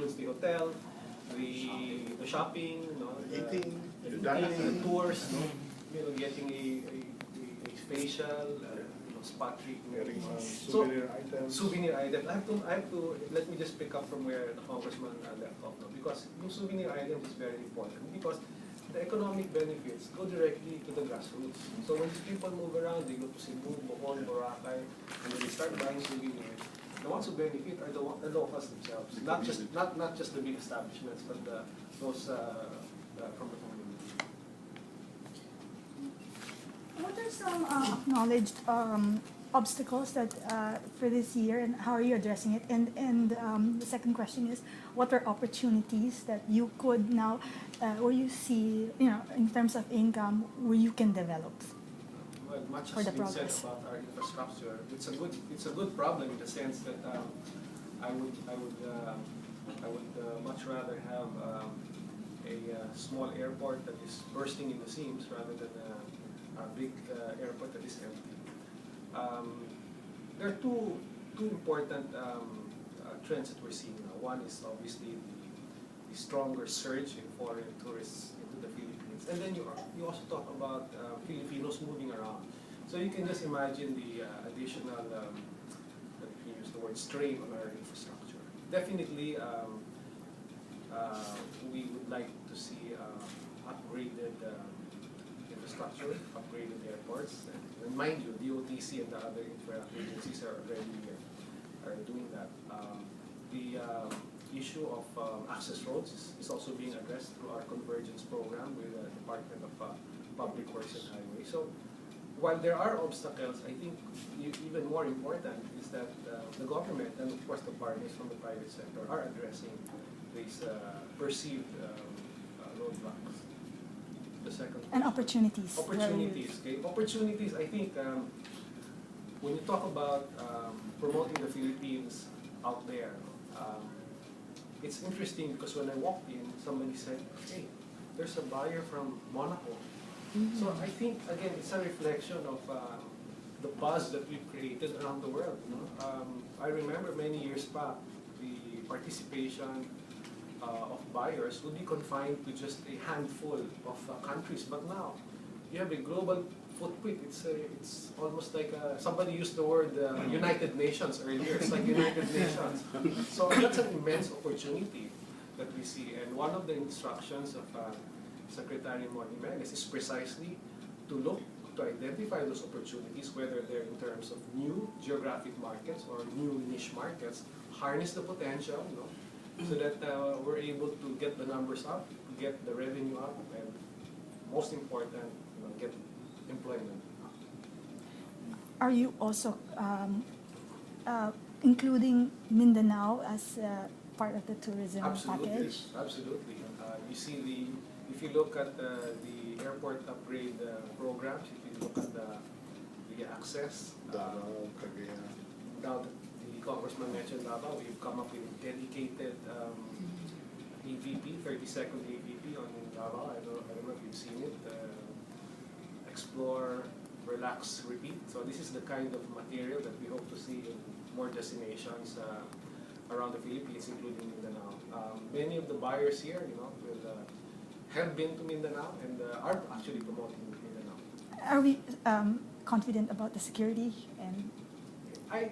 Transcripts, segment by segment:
includes the hotel, the shopping, eating, the tours, getting a facial, spot treatment. souvenir items. Souvenir items. I have to, let me just pick up from where the Congressman left off, because yung souvenir item is very important, because the economic benefits go directly to the grassroots. So when people move around, they go to Cebu, Bohol, Boracay, and then they start buying souvenirs. The ones who benefit are the locals themselves, not just the big establishments, but those from the community. What are some acknowledged obstacles that for this year, and how are you addressing it? And the second question is, what are opportunities that you could now, where you see, in terms of income, where you can develop? Well, much has been said about our infrastructure. It's a good problem in the sense that I would much rather have a small airport that is bursting in the seams rather than a big airport that is empty. There are two important trends that we're seeing now. One is obviously the stronger surge in foreign tourists into the Philippines, and then you also talk about Filipinos moving around. So you can just imagine the additional, let me use the word, strain on our infrastructure. Definitely, we would like to see upgraded infrastructure, upgraded airports, and mind you, the OTC and the other infra agencies are already doing that. The issue of access roads is also being addressed through our convergence program with the Department of Public Works and Highways. So while there are obstacles, I think even more important is that the government and of course the partners from the private sector are addressing these perceived roadblocks. The second and opportunities. Opportunities. Okay. Opportunities. I think when you talk about promoting the Philippines out there, it's interesting because when I walked in, somebody said, "Hey, there's a buyer from Monaco." Mm-hmm. So I think again, it's a reflection of the buzz that we've created around the world. I remember many years back, the participation of buyers would be confined to just a handful of countries, but now you have a global footprint. It's almost like somebody used the word United Nations earlier. It's like United Nations. So that's an immense opportunity that we see, and one of the instructions of Secretary Monimedes is precisely to identify those opportunities, whether they're in terms of new geographic markets or new niche markets, harness the potential, so that we're able to get the numbers up, get the revenue up, and most important, get employment up. Are you also including Mindanao as part of the tourism package? Absolutely. You see, if you look at the airport upgrade programs, if you look at the access, now the Congressman mentioned Davao, we've come up with a dedicated AVP, 30-second AVP on Davao. I don't know if you've seen it. Explore, relax, repeat. So this is the kind of material that we hope to see in more destinations around the Philippines, including Mindanao. Many of the buyers here, have been to Mindanao and are actually promoting Mindanao. Are we confident about the security and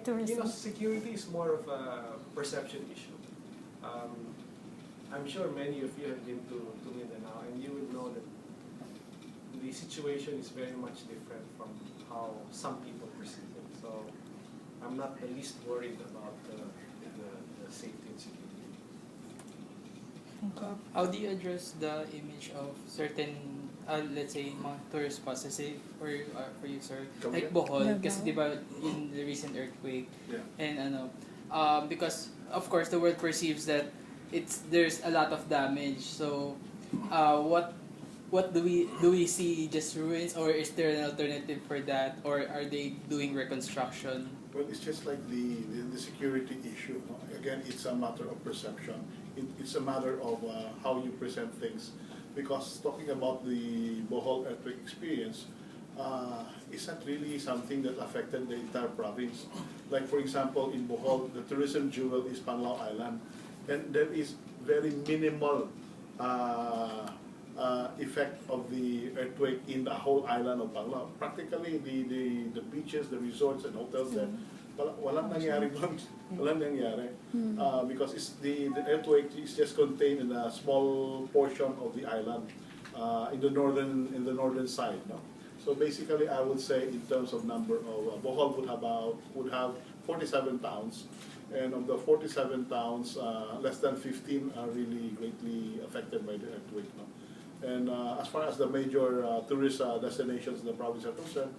tourism? Security is more of a perception issue. I'm sure many of you have been to Mindanao, and you would know that the situation is very much different from how some people perceive it. So I'm not the least worried about the safety and security. How do you address the image of certain, let's say, mga tourist spots, let's say, for you, sir, like Bohol, kasi diba in the recent earthquake, and because of course the world perceives that there's a lot of damage. So, what do we see, just ruins, or is there an alternative for that, or are they doing reconstruction? Well, it's just like the security issue. Again, it's a matter of perception. It's a matter of how you present things. Because talking about the Bohol earthquake experience, it's not really something that affected the entire province. Like for example, in Bohol, the tourism jewel is Panlao Island. and there is very minimal effect of the earthquake in the whole island of Panglao. Practically, the beaches, the resorts, and hotels there, walang nangyari doon. Walang nangyari. Because the earthquake is just contained in a small portion of the island in the northern side. No? So basically, I would say in terms of number of Bohol would have 47 towns, and of the 47 towns, less than 15 are really greatly affected by the earthquake. No? And as far as the major tourist destinations in the province are concerned,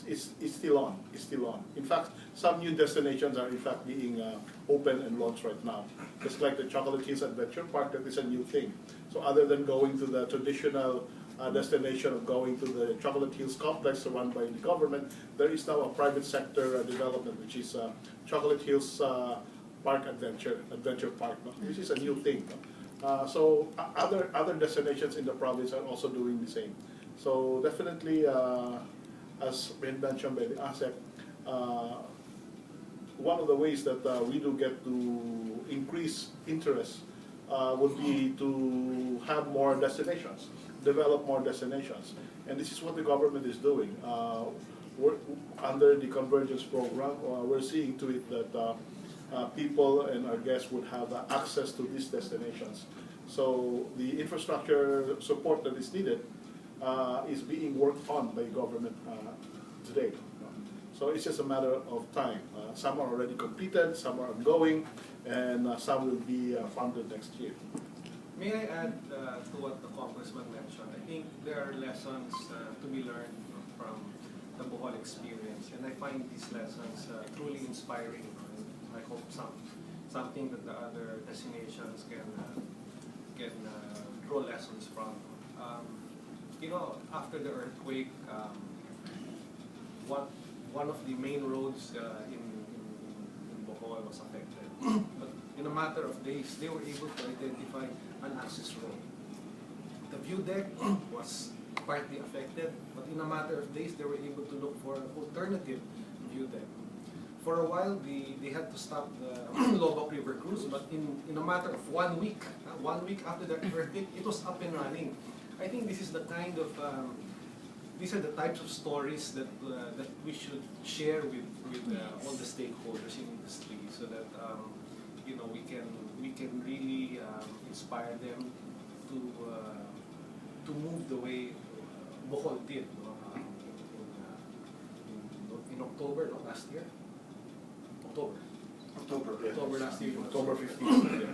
it's still on. It's still on. In fact, some new destinations are in fact being open and launched right now. Just like the Chocolate Hills Adventure Park, that is a new thing. So other than going to the traditional destination of going to the Chocolate Hills complex run by the government, there is now a private sector development, which is Chocolate Hills Park Adventure Park, no? Which is a new thing. No? So other destinations in the province are also doing the same. So definitely, as mentioned by the ASEC, one of the ways that we do get to increase interest would be to have more destinations, develop more destinations. And this is what the government is doing. Under the Convergence Program, we're seeing to it that people and our guests would have access to these destinations. So the infrastructure support that is needed is being worked on by government today. So it's just a matter of time. Some are already completed, some are ongoing, and some will be funded next year. May I add to what the Congressman mentioned? I think there are lessons to be learned from the Bohol experience, and I find these lessons truly inspiring. I hope something that the other destinations can draw lessons from. You know, after the earthquake, one of the main roads in Bohol was affected. But in a matter of days, they were able to identify an access road. The view deck was partly affected, but in a matter of days, they were able to look for an alternative view deck. For a while, they had to stop the Lobok River cruise, but in a matter of 1 week, 1 week after the earthquake, it was up and running. I think this is the kind of these are the types of stories that we should share with all the stakeholders in industry, so that you know, we can really inspire them to move the way Bohol did in October last year. October October last year. October 15th.